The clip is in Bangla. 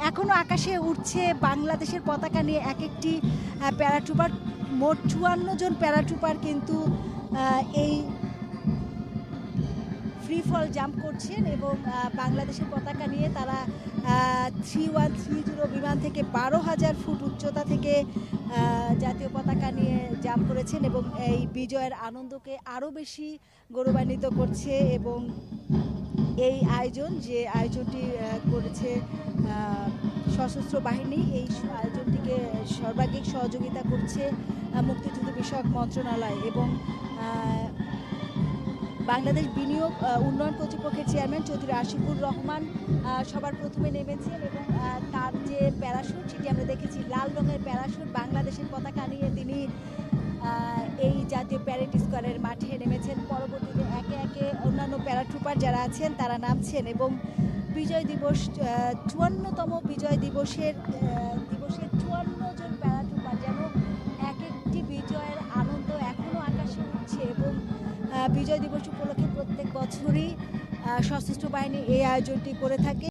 এখনও আকাশে উঠছে বাংলাদেশের পতাকা নিয়ে এক একটি প্যারাট্রুপার। মোট ৫৪ জন প্যারাট্রুপার কিন্তু এই ফ্রি ফল জাম্প করছেন এবং বাংলাদেশের পতাকা নিয়ে তারা 3130 বিমান থেকে ১২,০০০ ফুট উচ্চতা থেকে জাতীয় পতাকা নিয়ে জাম্প করেছেন এবং এই বিজয়ের আনন্দকে আরও বেশি গৌরবান্বিত করছে। এবং এই আয়োজন, যে আয়োজনটি করেছে সশস্ত্র বাহিনী, এই আয়োজনটিকে সর্বাঙ্গীন সহযোগিতা করছে মুক্তিযুদ্ধ বিষয়ক মন্ত্রণালয় এবং বাংলাদেশ বিনিয়োগ উন্নয়ন কর্তৃপক্ষের চেয়ারম্যান চৌধুরী আশিকুর রহমান সবার প্রথমে নেমেছেন এবং তার যে প্যারাশুট, সেটি আমরা দেখেছি লাল রঙের প্যারাশুট বাংলাদেশের পতাকা নিয়ে তিনি এই জাতীয় প্যারেড স্কোয়ারের মাঠে নেমেছেন। পরবর্তীতে একে একে অন্যান্য প্যারাট্রুপার যারা আছেন তারা নামছেন এবং বিজয় দিবস ৫৪তম বিজয় দিবসের ৫৪ জন প্যারাট্রুপার যেন এক একটি বিজয়ের আনন্দ এখনও আকাশে উঠছে। এবং বিজয় দিবস উপলক্ষে প্রত্যেক বছরই সশস্ত্র বাহিনী এই আয়োজনটি করে থাকে।